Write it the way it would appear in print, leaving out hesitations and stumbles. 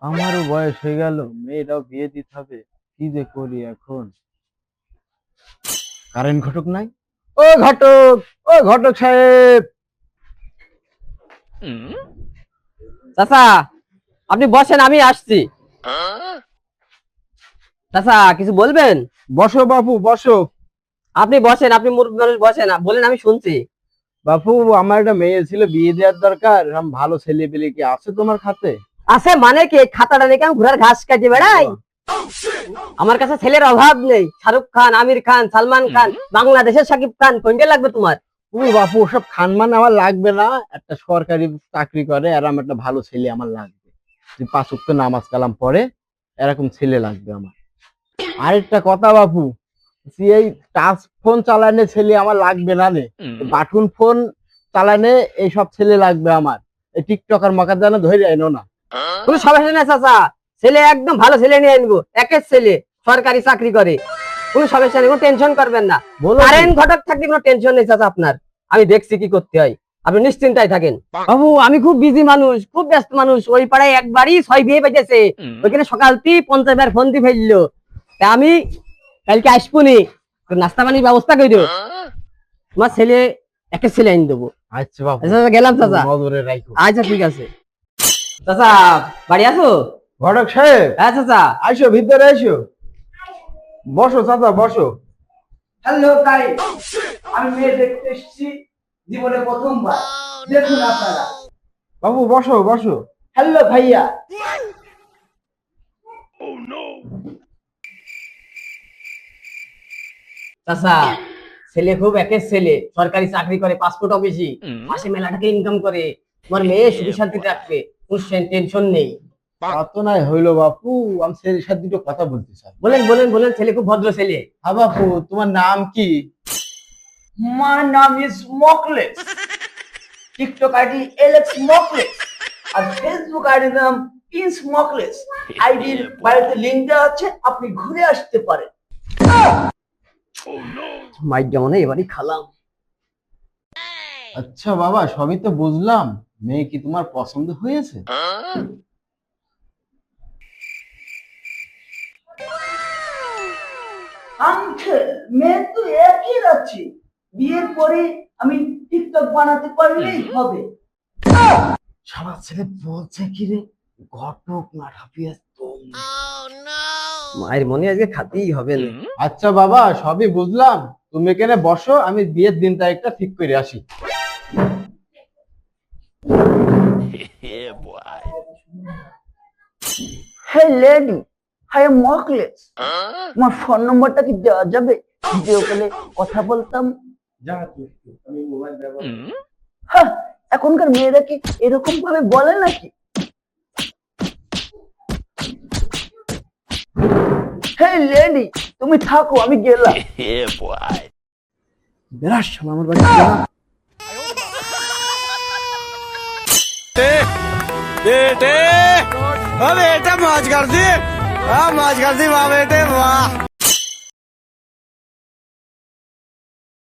আমারও বয়স হয়ে গেল, মেয়েটাও বিয়ে দিতে হবে। কি যে করি এখন। কারেন্ট ঘটক নাই? ও ঘটক, ও ঘটক সাহেব। চাচা, আপনি বসেন, আমি আসছি। চাচা, কিছু বলবেন? বসো বাপু বসো। আপনি বসেন, আপনি মুরব্বী মানুষ, বসেন, বলেন, আমি শুনছি। বাপু, আমার একটা মেয়ে ছিল, বিয়ে দেওয়ার দরকার। ভালো ছেলে পেলে কি আছে তোমার খাতে? আছে মানে কি, খাতাটা দেখে আমি ঘোড়ার ঘাস কাটি বেড়াই? আমার কাছে ছেলের অভাব নেই। শাহরুখ খান, আমির খান, সালমান খান, বাংলাদেশের শাকিব খান, কোনটা লাগবে তোমার? ও বাপু, ওসব খানমান আমার লাগবে না। একটা সরকারি চাকরি করে আর আমার একটা ভালো ছেলে আমার লাগবে, যে পাঁচ ওয়াক্ত নামাজ কালাম পড়ে, এরকম ছেলে লাগবে আমার। আরেকটা কথা বাপু, এই টাচ ফোন চালানে ছেলে আমার লাগবে না রে। বাটন ফোন চালানে এইসব ছেলে লাগবে আমার। এই টিকটকার মাকার যেন ধরে আইনো না। কোনো সমস্যা নেই চাচা, ছেলে একদম ভালো ছেলে নিয়ে আনবো। একের ছেলে সরকারি চাকরি করে, কোনো সমস্যা নেই, কোনো টেনশন করবেন না। বলো কারেন্ট ঘটক থাকলে কোনো টেনশন নেই চাচা আপনার। আমি দেখছি কি করতে হয়, আপনি নিশ্চিন্তায় থাকেন। বাবু, আমি খুব বিজি মানুষ, খুব ব্যস্ত মানুষ। ওই পাড়ায় একবারই 6 বিয়ে বেজেছে, ওইখানে সকালতি 50 বার ফোন দিয়ে ফেললো। তা আমি কালকে আসবনি, নাস্তা পানির ব্যবস্থা করে দেবো। তোমার ছেলে, একটা ছেলে আনি দেবো। আচ্ছা বাপু, আচ্ছা, গেলাম চাচা। নজরে রাখো। আচ্ছা, ঠিক আছে। চাচা, বাড়ি আছো? ঘটক সাহেব, হ্যাঁ চাচা। আইসো ভিতরে আইসো। বসো চাচা বসো। হ্যালো গাইস, আমি মেয়ে দেখতে এসেছি জীবনে প্রথমবার। দেখুন আপনারা। বাবু বসো বসো। হ্যালো ভাইয়া। চাচা, ছেলে খুব একের ছেলে, সরকারি চাকরি করে, পাসপোর্ট অফিসে, মাসে মেলা টাকা ইনকাম করে। তোমার মেয়ে সুখী শান্তিতে রাখবে, কোনো টেনশন নেই। অত নাই হইলো বাপু, আমি ছেলের সাথে দুটো কথা বলতে চাই। বলেন বলেন বলেন, ছেলে খুব ভদ্র ছেলে। হ্যাঁ বাপু, তোমার নাম কি? মাই নাম is smokeless. TikTok ID Alex smokeless, আর ফেসবুক আইডি নাম ইন স্মোকলেস। আইডির বাড়িতে লিংক দেওয়া আছে, আপনি ঘুরে আসতে পারেন। মাইক যেমন এবারই খালাম। আচ্ছা বাবা, সবই তো বুঝলাম। মেয়ে কি তোমার পছন্দ হয়েছে? আঙ্কেল, মেয়ে তো একই আছে। বিয়ের পরে আমি টিকটক বানাতে পারলেই হবে। সারা ছেলে বলছে কি রে, ঘটক না ঠাপিয়ে মায়ের মনে আজকে খাতেই হবে না। আচ্ছা বাবা, সবই বুঝলাম। তুমি এখানে বসো, আমি বিয়ের দিন তারিখটা ঠিক করে আসি। হে লেডি, হাই মকলেস, তোমার ফোন নম্বরটা কি দেওয়া যাবে? ভিডিও কলে কথা বলতাম। আমি মোবাইল ব্যবহার হ্যাঁ, এখনকার মেয়েরা কি এরকম ভাবে বলে নাকি? হে লেডি, তুমি থাকো, আমি গেলাম। বেরাস আমার বাড়ি। बेटे, बेटा मौज कर दी, हाँ मौज कर दी वाह बेटे वाह।